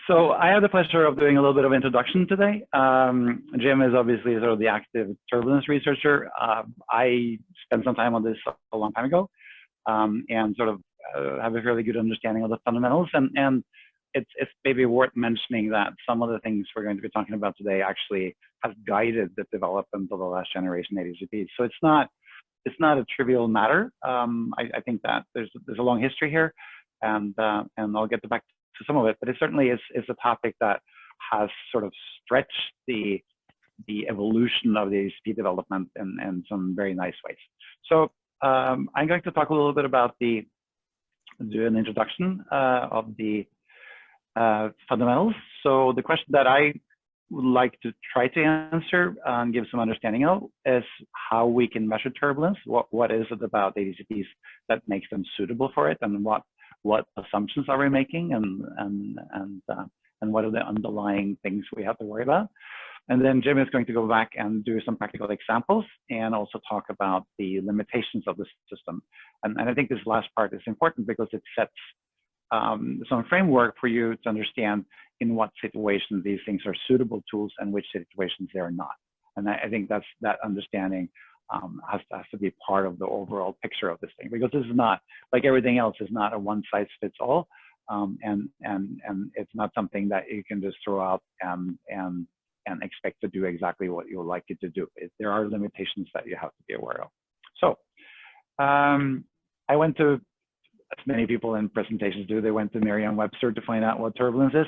So I have the pleasure of doing a little bit of introduction today. Jim is obviously sort of the active turbulence researcher. I spent some time on this a long time ago and sort of have a fairly good understanding of the fundamentals. And it's maybe worth mentioning that some of the things we're going to be talking about today actually have guided the development of the last generation ADCPs. So it's not a trivial matter. I think that there's a long history here, and I'll get back to some of it, but it certainly is a topic that has sort of stretched the evolution of the ADCP development in some very nice ways. So I'm going to talk a little bit about do an introduction of the fundamentals. So the question that I would like to try to answer and give some understanding of is how we can measure turbulence. What is it about ADCPs that makes them suitable for it, and what assumptions are we making, and what are the underlying things we have to worry about. And then Jim is going to go back and do some practical examples and also talk about the limitations of the system. And I think this last part is important because it sets some framework for you to understand in what situations these things are suitable tools and which situations they are not. And I think that understanding has to be part of the overall picture of this thing, because this is not, like everything else, is not a one-size-fits-all, and it's not something that you can just throw out and expect to do exactly what you would like it to do. There are limitations that you have to be aware of. So I went to, as many people in presentations do, they went to Merriam-Webster to find out what turbulence is.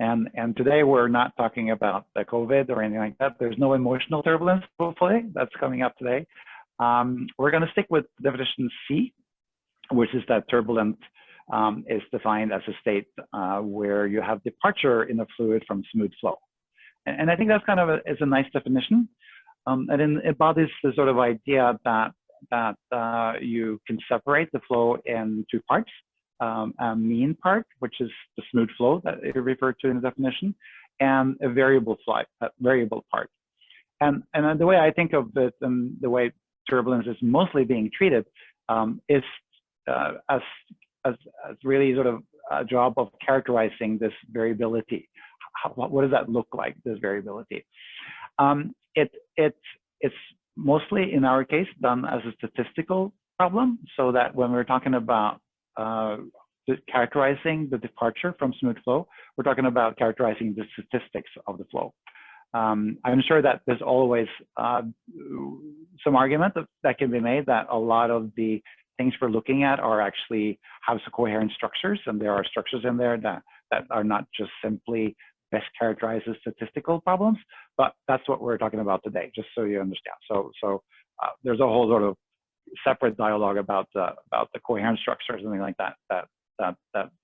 And today we're not talking about the COVID or anything like that. There's no emotional turbulence, hopefully. That's coming up today. We're going to stick with definition C, which is that turbulent is defined as a state where you have departure in a fluid from smooth flow. And I think that's kind of is a nice definition. And it embodies the sort of idea that you can separate the flow in two parts. A mean part, which is the smooth flow that it referred to in the definition, and a variable part. And the way I think of it, and the way turbulence is mostly being treated, is as really sort of a job of characterizing this variability. What does that look like, this variability? It's mostly, in our case, done as a statistical problem, so that when we're talking about characterizing the departure from smooth flow, we're talking about characterizing the statistics of the flow. I'm sure that there's always some argument that can be made that a lot of the things we're looking at are actually have some coherent structures, and there are structures in there that are not just simply best characterized as statistical problems, but that's what we're talking about today, just so you understand. So there's a whole sort of separate dialogue about the coherent structure or something like that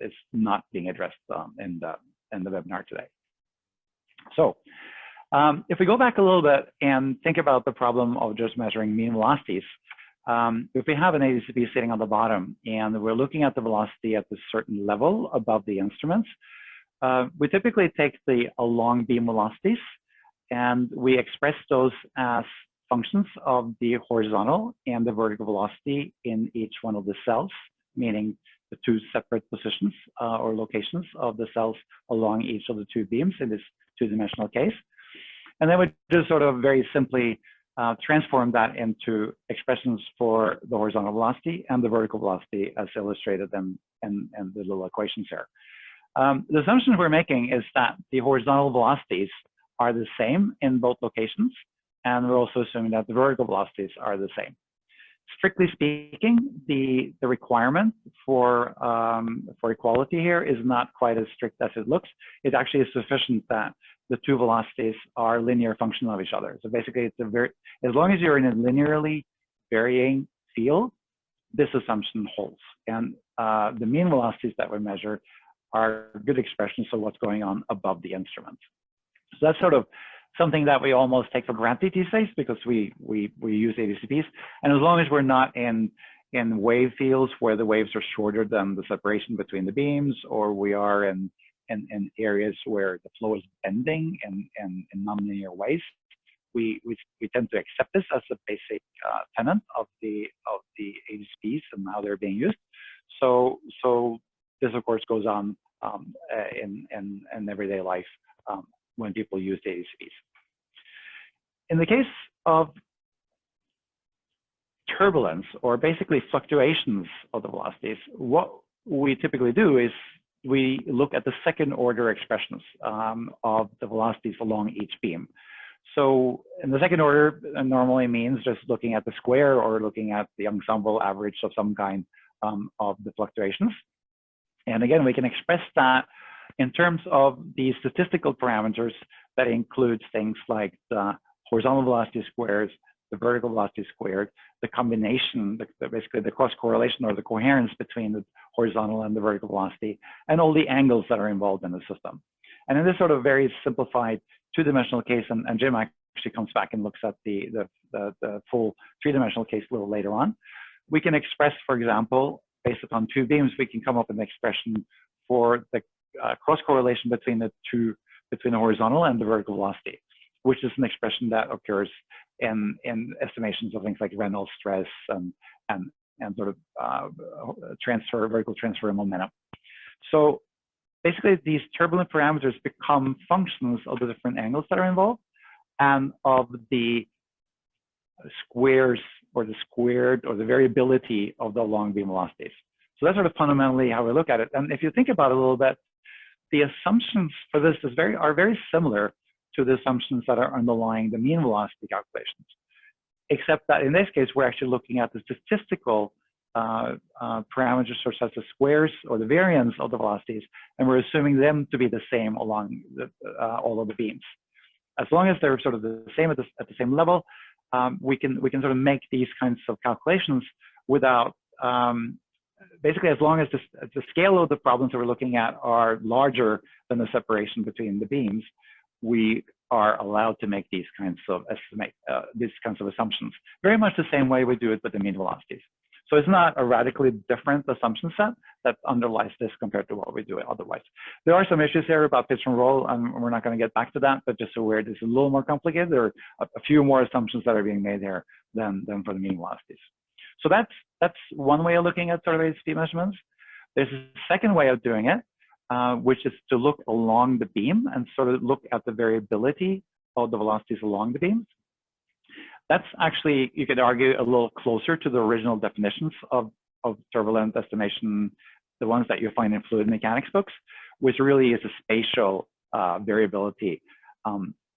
is not being addressed in the webinar today. So if we go back a little bit and think about the problem of just measuring mean velocities, if we have an ADCP sitting on the bottom and we're looking at the velocity at a certain level above the instruments, we typically take the along beam velocities and we express those as functions of the horizontal and the vertical velocity in each one of the cells, meaning the two separate positions or locations of the cells along each of the two beams in this two-dimensional case. And then we just sort of very simply transform that into expressions for the horizontal velocity and the vertical velocity as illustrated in the little equations here. The assumption we're making is that the horizontal velocities are the same in both locations, and we're also assuming that the vertical velocities are the same. Strictly speaking, the requirement for equality here is not quite as strict as it looks. It actually is sufficient that the two velocities are linear function of each other. So basically, as long as you're in a linearly varying field, this assumption holds. And the mean velocities that we measure are good expressions of what's going on above the instrument. So that's sort of something that we almost take for granted these days because we use ADCPs. And as long as we're not in wave fields where the waves are shorter than the separation between the beams, or we are in areas where the flow is bending in nonlinear ways, we tend to accept this as a basic tenet of the ADCPs and how they're being used. So this of course goes on in everyday life when people use the ADCPs. In the case of turbulence, or basically fluctuations of the velocities, what we typically do is we look at the second order expressions of the velocities along each beam. So in the second order, it normally means just looking at the square or looking at the ensemble average of some kind of the fluctuations. And again, we can express that in terms of the statistical parameters that includes things like the horizontal velocity squares, the vertical velocity squared, the combination, basically the cross correlation or the coherence between the horizontal and the vertical velocity, and all the angles that are involved in the system. And in this sort of very simplified two-dimensional case, and Jim actually comes back and looks at the full three-dimensional case a little later on, we can express, for example, based upon two beams, we can come up with an expression for the cross correlation between the horizontal and the vertical velocity, which is an expression that occurs in estimations of things like Reynolds stress and sort of vertical transfer and momentum. So basically, these turbulent parameters become functions of the different angles that are involved and of the squares or the squared or the variability of the long beam velocities. So that's sort of fundamentally how we look at it. And if you think about it a little bit, the assumptions for this are very similar to the assumptions that are underlying the mean velocity calculations, except that in this case, we're actually looking at the statistical parameters such as the squares or the variance of the velocities, and we're assuming them to be the same along all of the beams. As long as they're sort of the same at the same level, we can sort of make these kinds of calculations without basically, as long as the scale of the problems that we're looking at are larger than the separation between the beams, we are allowed to make these kinds of assumptions. Very much the same way we do it with the mean velocities. So it's not a radically different assumption set that underlies this compared to what we do otherwise. There are some issues here about pitch and roll, and we're not going to get back to that, but just so we're, it's a little more complicated. There are a few more assumptions that are being made here than for the mean velocities. So that's one way of looking at sort of ADCP measurements. There's a second way of doing it, which is to look along the beam and sort of look at the variability of the velocities along the beams. That's actually, you could argue, a little closer to the original definitions of turbulent estimation, the ones that you find in fluid mechanics books, which really is a spatial variability.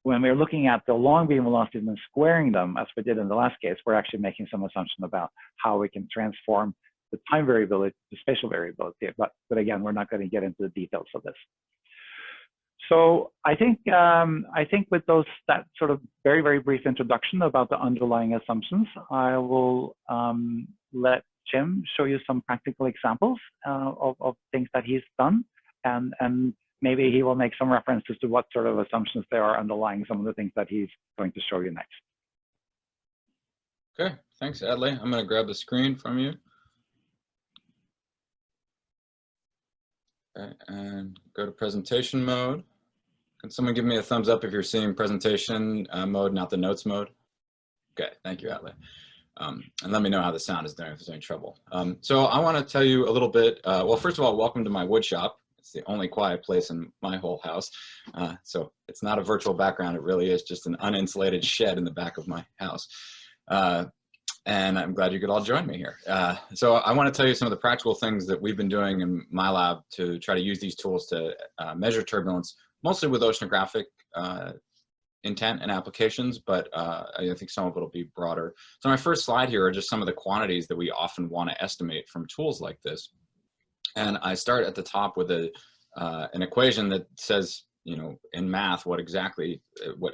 When we're looking at the long beam velocities and squaring them, as we did in the last case, we're actually making some assumption about how we can transform the time variability to spatial variability. But again, we're not going to get into the details of this. So I think with that sort of very, very brief introduction about the underlying assumptions, I will let Jim show you some practical examples of things that he's done, and maybe he will make some references to what sort of assumptions there are underlying some of the things that he's going to show you next. Okay, thanks, Atle. I'm going to grab the screen from you. Okay, and go to presentation mode. Can someone give me a thumbs up if you're seeing presentation mode, not the notes mode? Okay, thank you, Atle. And let me know how the sound is doing if there's any trouble. So I want to tell you a little bit, well, first of all, welcome to my wood shop. It's the only quiet place in my whole house. So it's not a virtual background, it really is just an uninsulated shed in the back of my house. And I'm glad you could all join me here. So I want to tell you some of the practical things that we've been doing in my lab to try to use these tools to measure turbulence, mostly with oceanographic intent and applications, but I think some of it will be broader. So my first slide here are just some of the quantities that we often want to estimate from tools like this. And I start at the top with an equation that says, you know, in math, what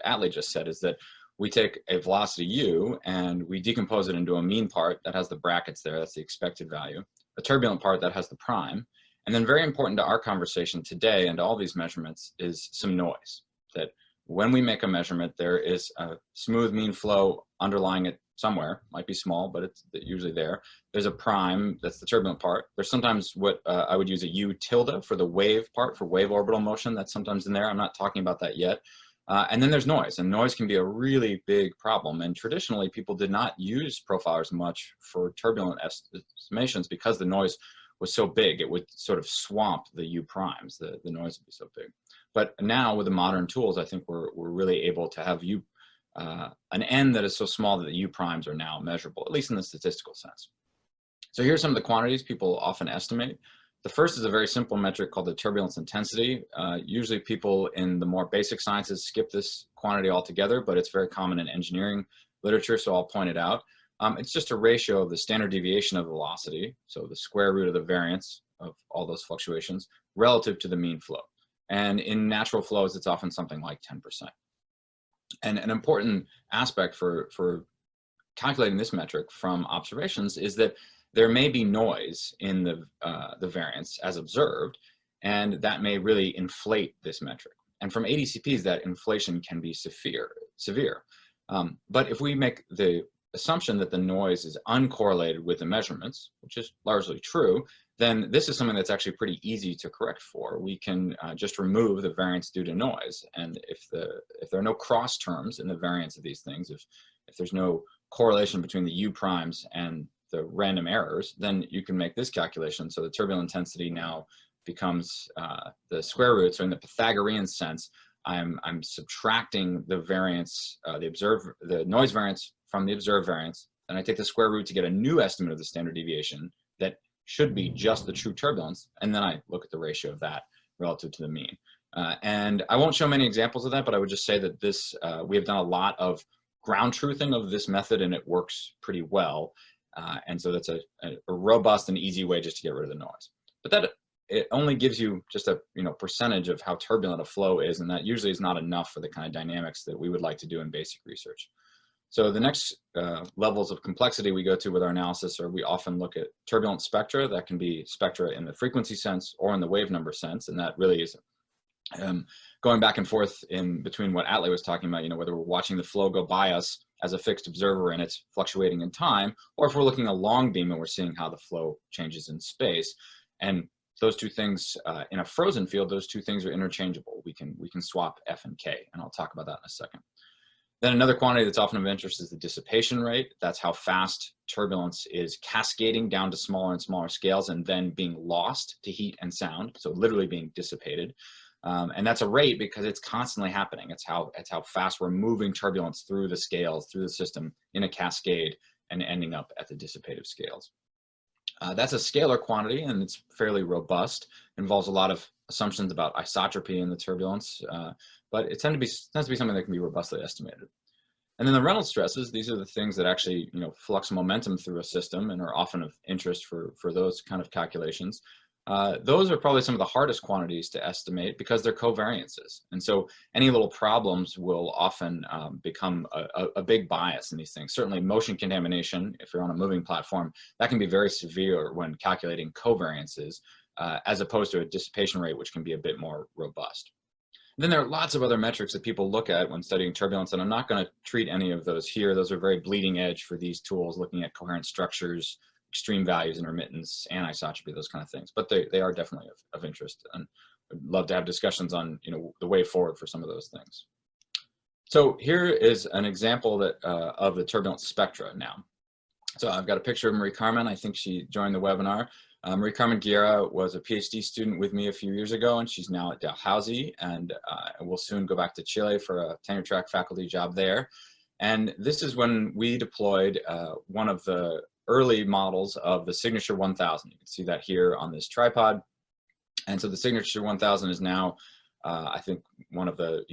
Atle just said is that we take a velocity u and we decompose it into a mean part that has the brackets there, that's the expected value, a turbulent part that has the prime, and then very important to our conversation today and all these measurements is some noise. That when we make a measurement, there is a smooth mean flow underlying it somewhere, might be small, but it's usually there. There's a prime, that's the turbulent part. There's sometimes what I would use a u tilde for the wave part, for wave orbital motion, that's sometimes in there. I'm not talking about that yet. And then there's noise, and noise can be a really big problem. And traditionally, people did not use profilers much for turbulent estimations because the noise was so big, it would sort of swamp the U primes, the noise would be so big. But now with the modern tools, I think we're really able to have an N that is so small that the U primes are now measurable, at least in the statistical sense. So here's some of the quantities people often estimate. The first is a very simple metric called the turbulence intensity. Usually people in the more basic sciences skip this quantity altogether, but it's very common in engineering literature, so I'll point it out. It's just a ratio of the standard deviation of velocity, so the square root of the variance of all those fluctuations, relative to the mean flow. And in natural flows, it's often something like 10%. And an important aspect for calculating this metric from observations is that there may be noise in the variance as observed, and that may really inflate this metric. And from ADCPs, that inflation can be severe. But if we make the assumption that the noise is uncorrelated with the measurements, which is largely true, then this is something that's actually pretty easy to correct for. We can just remove the variance due to noise. And if there are no cross terms in the variance of these things, if there's no correlation between the U primes and the random errors, then you can make this calculation. So the turbulent intensity now becomes the square root. So in the Pythagorean sense, I'm subtracting the variance, the noise variance from the observed variance, and I take the square root to get a new estimate of the standard deviation that should be just the true turbulence, and then I look at the ratio of that relative to the mean. And I won't show many examples of that, but I would just say that this, we have done a lot of ground truthing of this method, and it works pretty well. And so that's a robust and easy way just to get rid of the noise. But that it only gives you just a percentage of how turbulent a flow is, and that usually is not enough for the kind of dynamics that we would like to do in basic research. So the next levels of complexity we go to with our analysis are we often look at turbulent spectra. That can be spectra in the frequency sense or in the wave number sense, and that really is going back and forth in between what Atle was talking about, whether we're watching the flow go by us as a fixed observer and it's fluctuating in time, or if we're looking a long beam and we're seeing how the flow changes in space. And those two things, in a frozen field, those two things are interchangeable. We can swap F and K, and I'll talk about that in a second. Then another quantity that's often of interest is the dissipation rate. That's how fast turbulence is cascading down to smaller and smaller scales and then being lost to heat and sound, so literally being dissipated. And that's a rate because it's constantly happening. It's how fast we're moving turbulence through the scales, through the system in a cascade and ending up at the dissipative scales. That's a scalar quantity, and it's fairly robust. It involves a lot of assumptions about isotropy in the turbulence, but it tends to be something that can be robustly estimated. And then the Reynolds stresses, these are the things that actually flux momentum through a system and are often of interest for those kind of calculations. Those are probably some of the hardest quantities to estimate because they're covariances. And so any little problems will often become a big bias in these things. Certainly motion contamination, if you're on a moving platform, that can be very severe when calculating covariances, as opposed to a dissipation rate, which can be a bit more robust. And then there are lots of other metrics that people look at when studying turbulence, and I'm not going to treat any of those here. Those are very bleeding edge for these tools, looking at coherent structures, extreme values, intermittence, anisotropy, those kind of things. But they are definitely of interest, and I'd love to have discussions on the way forward for some of those things. So here is an example of the turbulence spectra now. So I've got a picture of Marie Carmen. I think she joined the webinar. Marie Carmen Guerra was a PhD student with me a few years ago, and she's now at Dalhousie, and will soon go back to Chile for a tenure track faculty job there. And this is when we deployed one of the early models of the Signature 1000. You can see that here on this tripod. And so the Signature 1000 is now, I think, one of the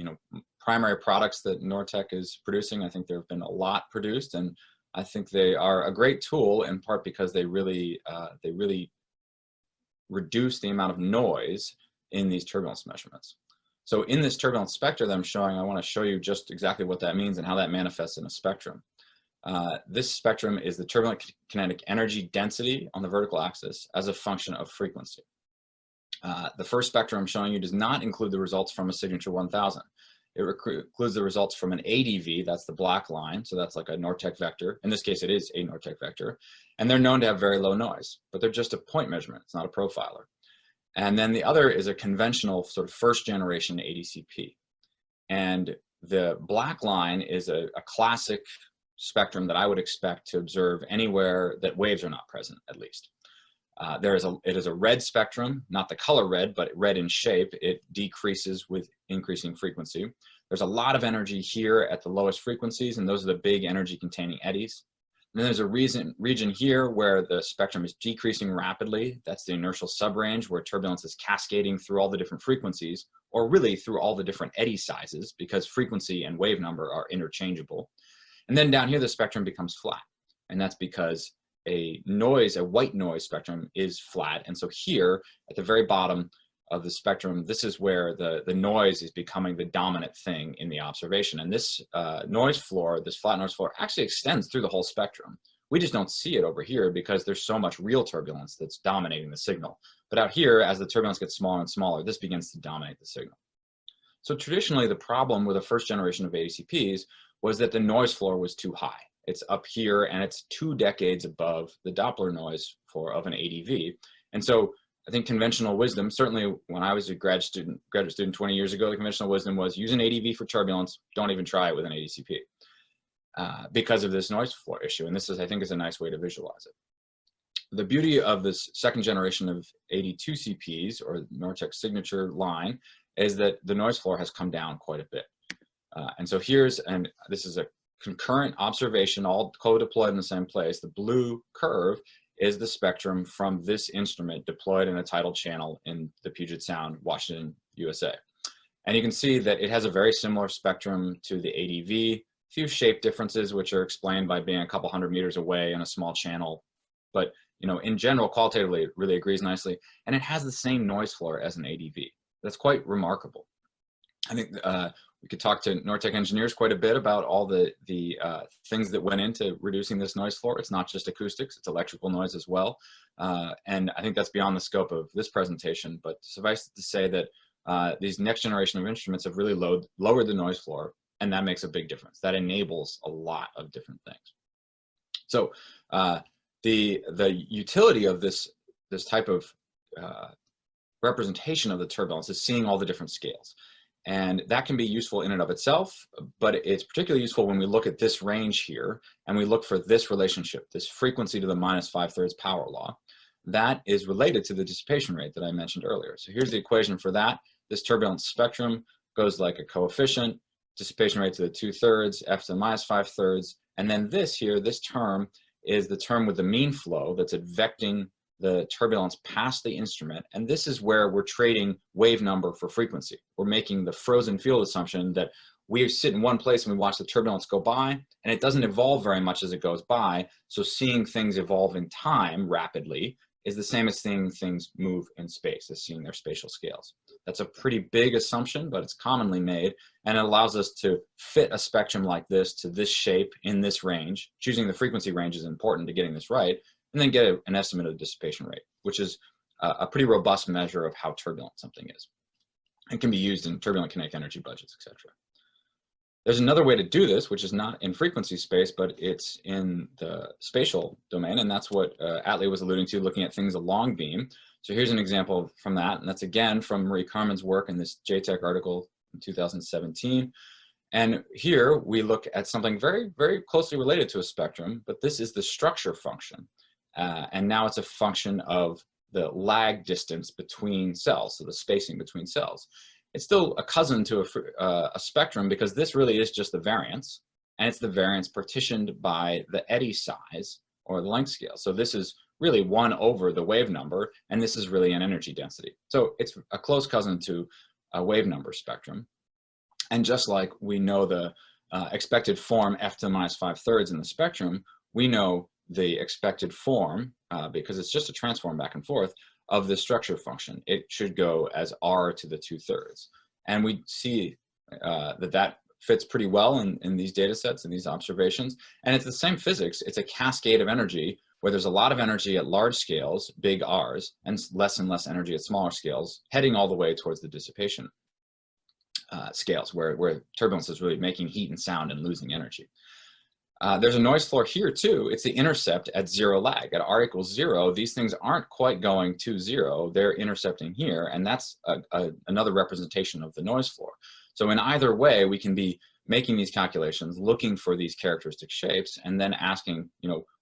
primary products that Nortek is producing. I think there have been a lot produced, and I think they are a great tool in part because they really reduce the amount of noise in these turbulence measurements. So in this turbulence spectra that I'm showing, I want to show you just exactly what that means and how that manifests in a spectrum. This spectrum is the turbulent kinetic energy density on the vertical axis as a function of frequency. The first spectrum I'm showing you does not include the results from a Signature 1000. It includes the results from an ADV, that's the black line, so that's like a Nortek vector. In this case, it is a Nortek vector, and they're known to have very low noise, but they're just a point measurement, it's not a profiler. And then the other is a conventional sort of first generation ADCP. And the black line is a classic spectrum that I would expect to observe anywhere that waves are not present, at least. It is a red spectrum, not the color red, but red in shape. It decreases with increasing frequency. There's a lot of energy here at the lowest frequencies, and those are the big energy containing eddies. And then there's a region here where the spectrum is decreasing rapidly. That's the inertial subrange, where turbulence is cascading through all the different frequencies, or really through all the different eddy sizes, because frequency and wave number are interchangeable. And then down here, the spectrum becomes flat. And that's because a white noise spectrum is flat. And so here at the very bottom of the spectrum, this is where the noise is becoming the dominant thing in the observation. And this noise floor, this flat noise floor, actually extends through the whole spectrum. We just don't see it over here because there's so much real turbulence that's dominating the signal. But out here, as the turbulence gets smaller and smaller, this begins to dominate the signal. So traditionally, the problem with the first generation of ADCPs was that the noise floor was too high. It's up here, and it's 2 decades above the Doppler noise floor of an ADV. And so I think conventional wisdom, certainly when I was a graduate student 20 years ago, the conventional wisdom was use an ADV for turbulence, don't even try it with an ADCP because of this noise floor issue. And this is, I think, is a nice way to visualize it. The beauty of this second generation of AD2CPs, or Nortek signature line, is that the noise floor has come down quite a bit. And so this is a concurrent observation, all co-deployed in the same place. The blue curve is the spectrum from this instrument deployed in a tidal channel in the Puget Sound, Washington, USA. And you can see that it has a very similar spectrum to the ADV, few shape differences, which are explained by being a couple hundred meters away in a small channel. But in general, qualitatively, it really agrees nicely. And it has the same noise floor as an ADV. That's quite remarkable. I think we could talk to Nortek engineers quite a bit about all the things that went into reducing this noise floor. It's not just acoustics, it's electrical noise as well. And I think that's beyond the scope of this presentation, but suffice it to say that these next generation of instruments have really lowered the noise floor, and that makes a big difference. That enables a lot of different things. So the utility of this type of representation of the turbulence is seeing all the different scales. And that can be useful in and of itself, but it's particularly useful when we look at this range here and we look for this relationship, this frequency to the -5/3 power law. That is related to the dissipation rate that I mentioned earlier. So here's the equation for that. This turbulence spectrum goes like a coefficient, dissipation rate to the 2/3, f to the -5/3, and then this here, this term is the term with the mean flow that's advecting the turbulence past the instrument, and this is where we're trading wave number for frequency. We're making the frozen field assumption that we sit in one place and we watch the turbulence go by, and it doesn't evolve very much as it goes by, so seeing things evolve in time rapidly is the same as seeing things move in space, as seeing their spatial scales. That's a pretty big assumption, but it's commonly made, and it allows us to fit a spectrum like this to this shape in this range. Choosing the frequency range is important to getting this right, and then get an estimate of the dissipation rate, which is a pretty robust measure of how turbulent something is. And can be used in turbulent kinetic energy budgets, etc. There's another way to do this, which is not in frequency space, but it's in the spatial domain, and that's what Atle was alluding to, looking at things along beam. So here's an example from that, and that's again from Marie Carmen's work in this JTech article in 2017. And here we look at something very, very closely related to a spectrum, but this is the structure function. And now it's a function of the lag distance between cells, so the spacing between cells. It's still a cousin to a spectrum because this really is just the variance, and it's the variance partitioned by the eddy size or the length scale. So this is really 1 over the wave number, and this is really an energy density. So it's a close cousin to a wave number spectrum. And just like we know the expected form f to the -5/3 in the spectrum, we know the expected form, because it's just a transform back and forth, of the structure function. It should go as r to the 2/3. And we see that fits pretty well in these data sets and these observations. And it's the same physics. It's a cascade of energy where there's a lot of energy at large scales, big R's, and less energy at smaller scales, heading all the way towards the dissipation scales, where turbulence is really making heat and sound and losing energy. There's a noise floor here too. It's the intercept at 0 lag. At r equals 0, these things aren't quite going to 0. They're intercepting here, and that's another representation of the noise floor. So in either way, we can be making these calculations, looking for these characteristic shapes, and then asking,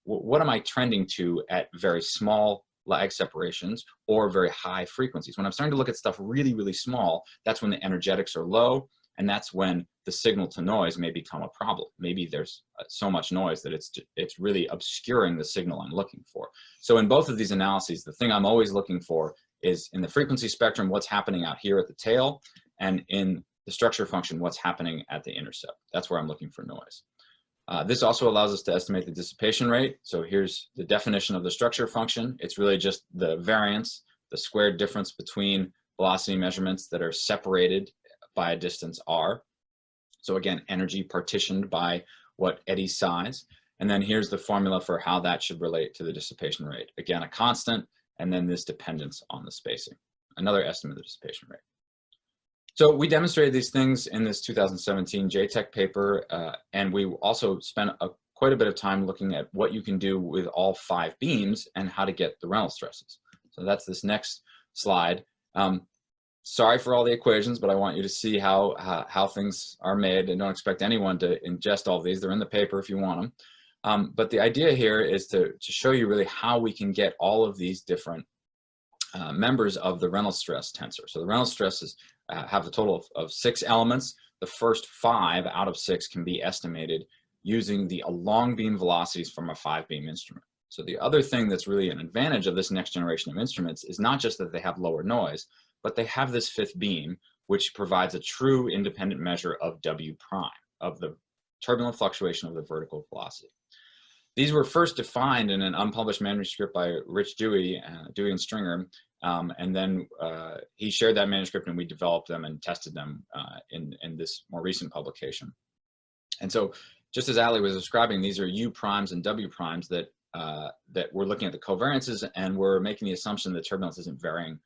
what am I trending to at very small lag separations or very high frequencies. When I'm starting to look at stuff really, really small, that's when the energetics are low, and that's when the signal to noise may become a problem. Maybe there's so much noise that it's really obscuring the signal I'm looking for. So in both of these analyses, the thing I'm always looking for is in the frequency spectrum, what's happening out here at the tail, and in the structure function, what's happening at the intercept. That's where I'm looking for noise. This also allows us to estimate the dissipation rate. So here's the definition of the structure function. It's really just the variance, the squared difference between velocity measurements that are separated by a distance r. So again, energy partitioned by what eddy size. And then here's the formula for how that should relate to the dissipation rate. Again, a constant, and then this dependence on the spacing. Another estimate of the dissipation rate. So we demonstrated these things in this 2017 JTech paper, and we also spent quite a bit of time looking at what you can do with all 5 beams and how to get the Reynolds stresses. So that's this next slide. Sorry for all the equations, but I want you to see how things are made, and don't expect anyone to ingest all of these. They're in the paper if you want them. But the idea here is to show you really how we can get all of these different members of the Reynolds stress tensor. So the Reynolds stresses have a total of 6 elements. The first 5 out of 6 can be estimated using the long beam velocities from a 5-beam instrument. So the other thing that's really an advantage of this next generation of instruments is not just that they have lower noise, but they have this 5th beam, which provides a true independent measure of W prime, of the turbulent fluctuation of the vertical velocity. These were first defined in an unpublished manuscript by Rich Dewey, Dewey and Stringer, and then he shared that manuscript, and we developed them and tested them in this more recent publication. And so, just as Atle was describing, these are U primes and W primes that we're looking at the covariances, and we're making the assumption that turbulence isn't varying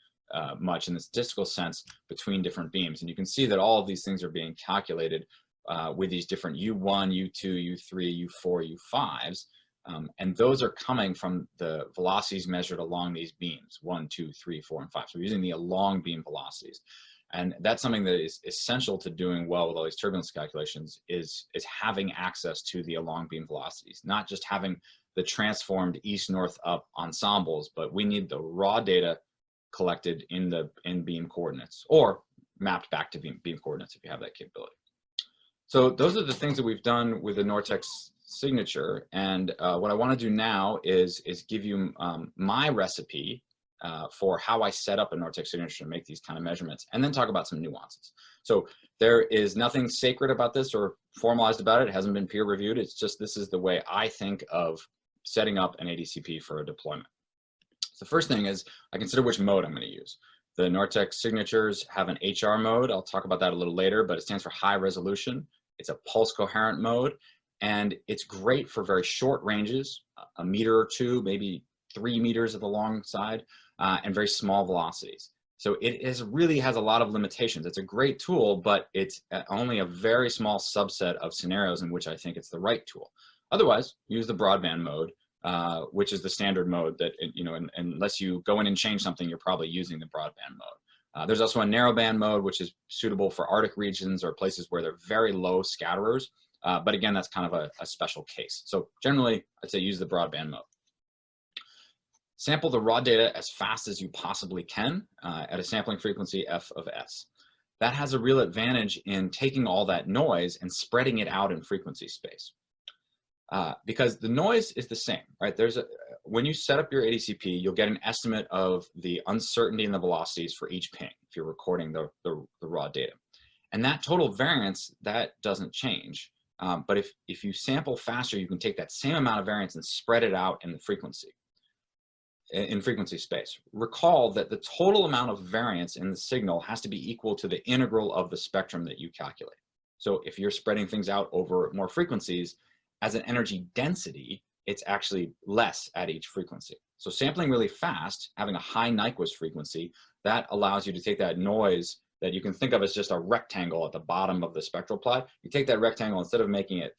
much in the statistical sense between different beams. And you can see that all of these things are being calculated with these different U1, U2, U3, U4, U5s. And those are coming from the velocities measured along these beams, 1, 2, 3, 4, and 5. So we're using the long beam velocities. And that's something that is essential to doing well with all these turbulence calculations is having access to the long beam velocities, not just having the transformed east, north, up ensembles, but we need the raw data collected in beam coordinates, or mapped back to beam coordinates if you have that capability. So those are the things that we've done with the Nortek signature, and what I want to do now is give you my recipe for how I set up a Nortek signature to make these kind of measurements, and then talk about some nuances. So there is nothing sacred about this or formalized about it. It hasn't been peer reviewed. It's just this is the way I think of setting up an ADCP for a deployment. So the first thing is I consider which mode I'm going to use. The Nortek signatures have an HR mode. I'll talk about that a little later, but it stands for high resolution. It's a pulse coherent mode, and it's great for very short ranges, a meter or 2, maybe 3 meters at the long side, and very small velocities. So it really has a lot of limitations. It's a great tool, but it's only a very small subset of scenarios in which I think it's the right tool. Otherwise, use the broadband mode, which is the standard mode that, unless you go in and change something, you're probably using the broadband mode. There's also a narrowband mode, which is suitable for Arctic regions or places where they're very low scatterers. But again, that's kind of a special case. So generally, I'd say use the broadband mode. Sample the raw data as fast as you possibly can at a sampling frequency f of s. That has a real advantage in taking all that noise and spreading it out in frequency space. Because the noise is the same, right? When you set up your ADCP, you'll get an estimate of the uncertainty in the velocities for each ping if you're recording the raw data. And that total variance, that doesn't change. But if you sample faster, you can take that same amount of variance and spread it out in the frequency space. Recall that the total amount of variance in the signal has to be equal to the integral of the spectrum that you calculate. So if you're spreading things out over more frequencies, as an energy density, it's actually less at each frequency. So sampling really fast, having a high Nyquist frequency, that allows you to take that noise that you can think of as just a rectangle at the bottom of the spectral plot. You take that rectangle, instead of making it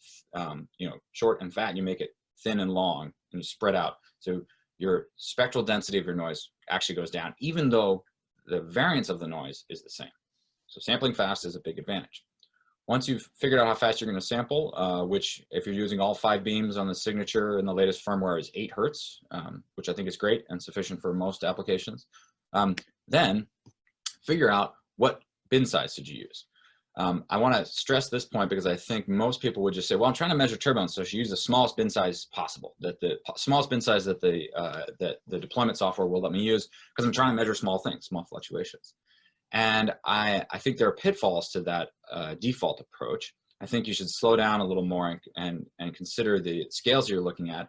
short and fat, you make it thin and long, and you spread out. So your spectral density of your noise actually goes down, even though the variance of the noise is the same. So sampling fast is a big advantage. once you've figured out how fast you're going to sample, which if you're using all 5 beams on the signature in the latest firmware is 8 Hertz, which I think is great and sufficient for most applications, then figure out what bin size did you use. I want to stress this point because I think most people would just say, well, I'm trying to measure turbulence, so I should use the smallest bin size possible, that the smallest bin size that the deployment software will let me use, because I'm trying to measure small things, small fluctuations. And I think there are pitfalls to that default approach. I think you should slow down a little more and consider the scales you're looking at,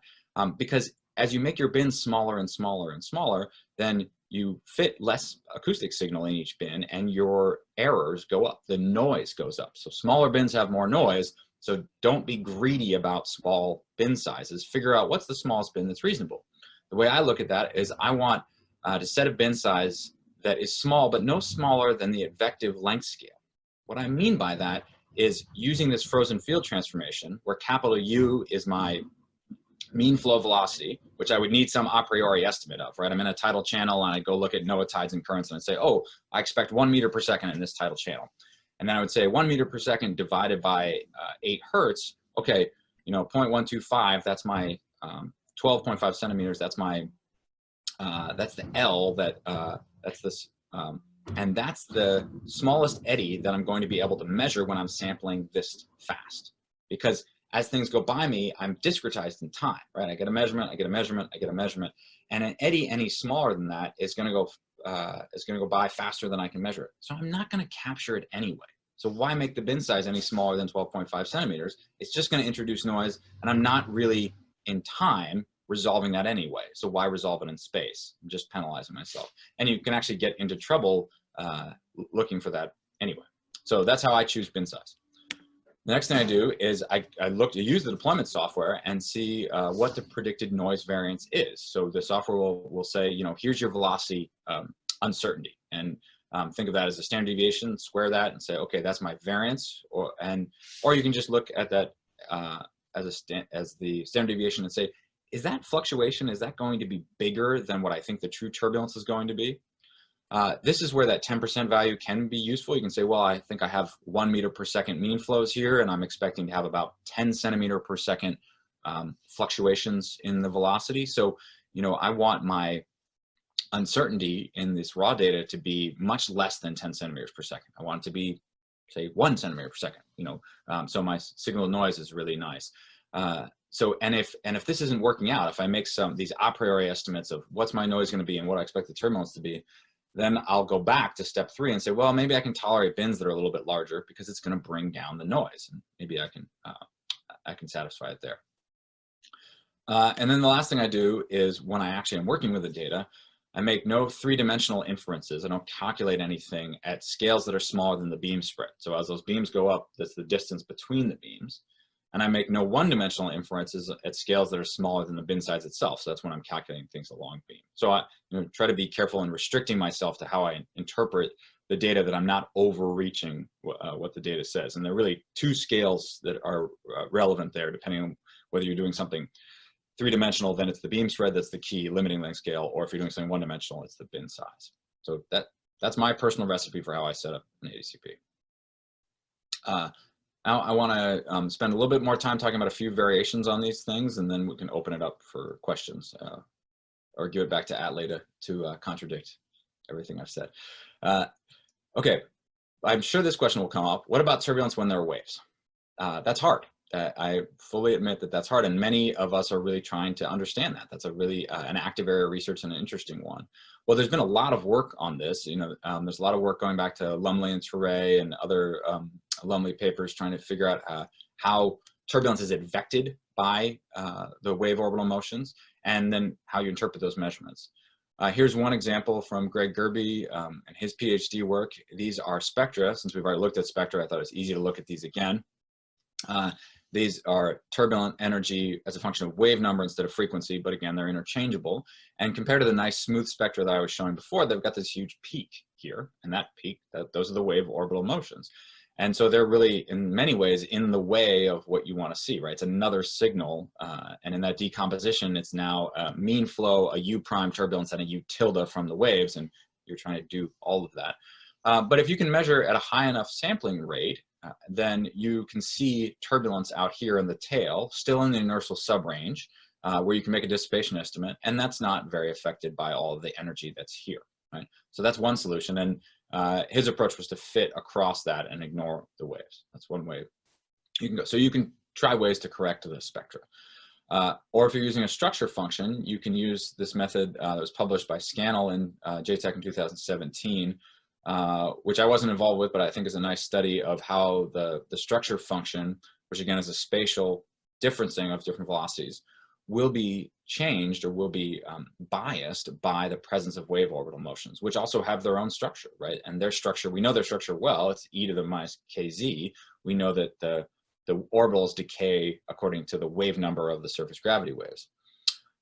because as you make your bins smaller and smaller and smaller, then you fit less acoustic signal in each bin and your errors go up, the noise goes up. So smaller bins have more noise, so don't be greedy about small bin sizes. Figure out what's the smallest bin that's reasonable. The way I look at that is I want to set a bin size that is small, but no smaller than the effective length scale. What I mean by that is using this frozen field transformation, where capital U is my mean flow velocity, which I would need some a priori estimate of, right? I'm in a tidal channel and I go look at NOAA tides and currents and I say, oh, I expect 1 meter per second in this tidal channel. And then I would say 1 meter per second divided by 8 Hertz. Okay, you know, 0.125, that's my 12.5 centimeters. That's my, that's the L that, that's this, and that's the smallest eddy that I'm going to be able to measure when I'm sampling this fast. Because as things go by me, I'm discretized in time, right? I get a measurement, I get a measurement, I get a measurement, and an eddy any smaller than that is going to go by faster than I can measure it. So I'm not going to capture it anyway. So why make the bin size any smaller than 12.5 centimeters? It's just going to introduce noise, and I'm not really in time resolving that anyway. So why resolve it in space? I'm just penalizing myself. And you can actually get into trouble looking for that anyway. So that's how I choose bin size. The next thing I do is I use the deployment software and see what the predicted noise variance is. So the software will say, you know, here's your velocity uncertainty, and think of that as a standard deviation, square that and say, okay, that's my variance, or you can just look at that as the standard deviation and say, is that fluctuation, is that going to be bigger than what I think the true turbulence is going to be? This is where that 10% value can be useful. You can say, well, I think I have 1 meter per second mean flows here, and I'm expecting to have about 10 centimeter per second fluctuations in the velocity. So, you know, I want my uncertainty in this raw data to be much less than 10 centimeters per second. I want it to be, say, 1 centimeter per second, you know, so my signal noise is really nice. So, and if this isn't working out, if I make these a priori estimates of what's my noise going to be and what I expect the turbulence to be, then I'll go back to step 3 and say, well, maybe I can tolerate bins that are a little bit larger because it's going to bring down the noise, and maybe I can satisfy it there. And then the last thing I do is, when I actually am working with the data, I make no 3-dimensional inferences. I don't calculate anything at scales that are smaller than the beam spread. So as those beams go up, that's the distance between the beams. And I make no 1-dimensional inferences at scales that are smaller than the bin size itself. So that's when I'm calculating things along beam. So I try to be careful in restricting myself to how I interpret the data, that I'm not overreaching what the data says. And there are really 2 scales that are relevant there, depending on whether you're doing something 3-dimensional, then it's the beam spread that's the key limiting length scale, or if you're doing something 1-dimensional, it's the bin size. So that's my personal recipe for how I set up an ADCP. Now I want to spend a little bit more time talking about a few variations on these things, and then we can open it up for questions, or give it back to Atle to contradict everything I've said. Okay, I'm sure this question will come up. What about turbulence when there are waves? That's hard. I fully admit that that's hard, and many of us are really trying to understand that. That's a really an active area of research and an interesting one. Well, there's been a lot of work on this. There's a lot of work going back to Lumley and Touré and other Lumley papers trying to figure out how turbulence is affected by the wave orbital motions, and then how you interpret those measurements. Here's one example from Greg Gerby and his PhD work. These are spectra. Since we've already looked at spectra, I thought it was easy to look at these again. These are turbulent energy as a function of wave number instead of frequency, but again, they're interchangeable. And compared to the nice smooth spectra that I was showing before, they've got this huge peak here, and that peak, those are the wave orbital motions. And so they're really, in many ways, in the way of what you want to see, right? It's another signal, and in that decomposition, it's now a mean flow, a U prime turbulence, and a U tilde from the waves, and you're trying to do all of that. But if you can measure at a high enough sampling rate, then you can see turbulence out here in the tail, still in the inertial subrange, where you can make a dissipation estimate, and that's not very affected by all of the energy that's here, right? So that's one solution, and his approach was to fit across that and ignore the waves. That's one way you can go. So you can try ways to correct the spectra. Or if you're using a structure function, you can use this method that was published by Scannell and JTech in 2017, which I wasn't involved with, but I think is a nice study of how the structure function, which again is a spatial differencing of different velocities, will be changed or will be biased by the presence of wave orbital motions, which also have their own structure, right? And their structure, we know their structure well, it's e to the minus kz. We know that the orbitals decay according to the wave number of the surface gravity waves.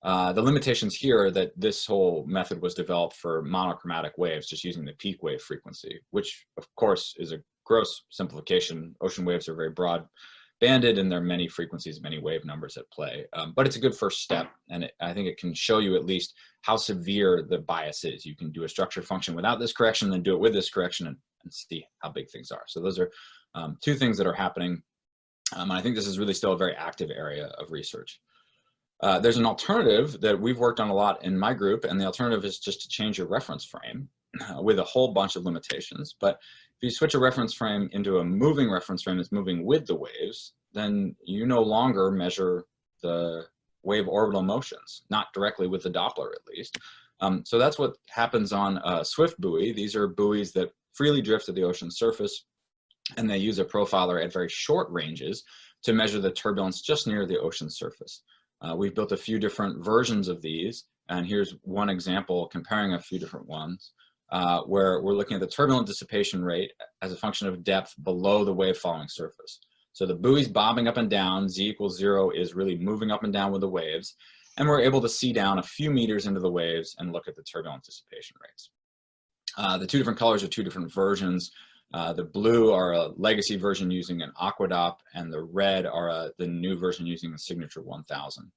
The limitations here are that this whole method was developed for monochromatic waves, just using the peak wave frequency, which of course is a gross simplification. Ocean waves are very broad banded and there are many frequencies, many wave numbers at play. But it's a good first step, and I think it can show you at least how severe the bias is. You can do a structure function without this correction, then do it with this correction and see how big things are. So those are two things that are happening. And I think this is really still a very active area of research. There's an alternative that we've worked on a lot in my group, and the alternative is just to change your reference frame with a whole bunch of limitations. But if you switch a reference frame into a moving reference frame that's moving with the waves, then you no longer measure the wave orbital motions, not directly with the Doppler at least. So that's what happens on a Swift buoy. These are buoys that freely drift at the ocean surface, and they use a profiler at very short ranges to measure the turbulence just near the ocean surface. We've built a few different versions of these, and here's one example comparing a few different ones, where we're looking at the turbulent dissipation rate as a function of depth below the wave following surface. So the buoy's bobbing up and down, z equals 0 is really moving up and down with the waves, and we're able to see down a few meters into the waves and look at the turbulent dissipation rates. The two different colors are two different versions. The blue are a legacy version using an Aquadop, and the red are the new version using the Signature 1000.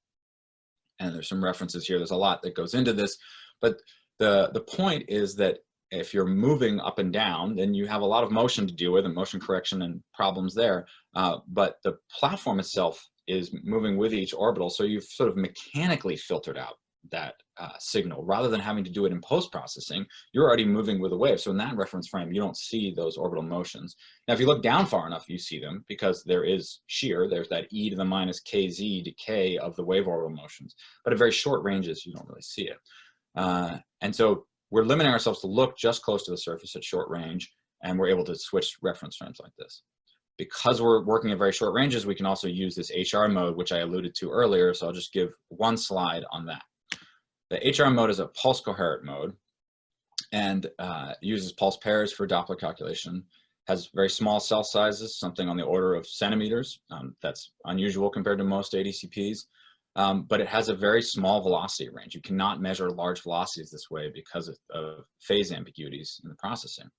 And there's some references here. There's a lot that goes into this, but the point is that if you're moving up and down, then you have a lot of motion to deal with and motion correction and problems there. But the platform itself is moving with each orbital, so you've sort of mechanically filtered out that signal rather than having to do it in post-processing. You're already moving with a wave, so in that reference frame you don't see those orbital motions. Now if you look down far enough, you see them because there is shear. There's that e to the minus kz decay of the wave orbital motions, but at very short ranges you don't really see it. And so we're limiting ourselves to look just close to the surface at short range, and we're able to switch reference frames like this. Because we're working at very short ranges, we can also use this HR mode, which I alluded to earlier, so I'll just give one slide on that. The HR mode is a pulse coherent mode, and uses pulse pairs for Doppler calculation, has very small cell sizes, something on the order of centimeters. That's unusual compared to most ADCPs, but it has a very small velocity range. You cannot measure large velocities this way because of phase ambiguities in the processing.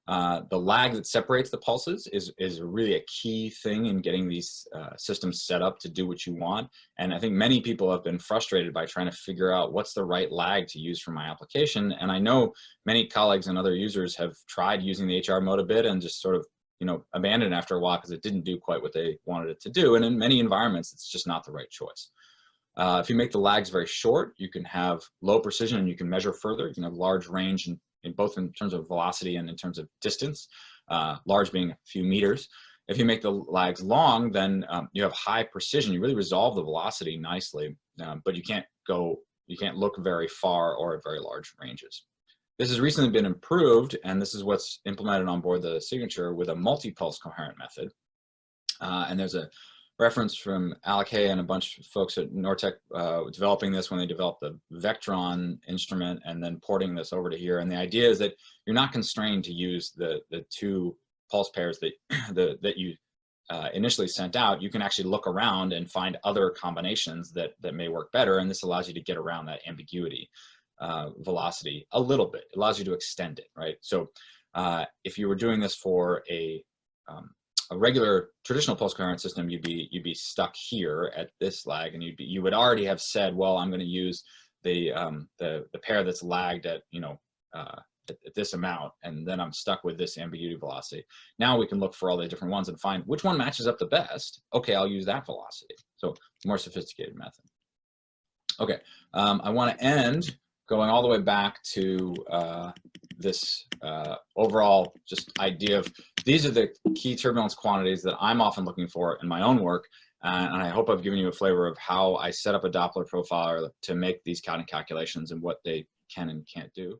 The lag that separates the pulses is really a key thing in getting these systems set up to do what you want. And I think many people have been frustrated by trying to figure out what's the right lag to use for my application. And I know many colleagues and other users have tried using the HR mode a bit and just sort of, abandoned after a while because it didn't do quite what they wanted it to do. And in many environments, it's just not the right choice. If you make the lags very short, you can have low precision and you can measure further. You can have large range in both in terms of velocity and in terms of distance, large being a few meters. If you make the lags long, then you have high precision. You really resolve the velocity nicely, but you can't look very far or at very large ranges. This has recently been improved, and this is what's implemented on board the Signature with a multipulse coherent method. And there's a reference from Atle and a bunch of folks at Nortek developing this when they developed the Vectron instrument and then porting this over to here. And the idea is that you're not constrained to use the two pulse pairs that you initially sent out. You can actually look around and find other combinations that may work better, and this allows you to get around that ambiguity velocity a little bit. It allows you to extend it, right? So if you were doing this for a regular traditional pulse coherent system, you'd be stuck here at this lag, and you would already have said, well, I'm going to use the pair that's lagged at at this amount, and then I'm stuck with this ambiguity velocity. Now we can look for all the different ones and find which one matches up the best. Okay, I'll use that velocity. So more sophisticated method. Okay, I want to end going all the way back to this overall just idea of these are the key turbulence quantities that I'm often looking for in my own work. And I hope I've given you a flavor of how I set up a Doppler profiler to make these counting calculations and what they can and can't do.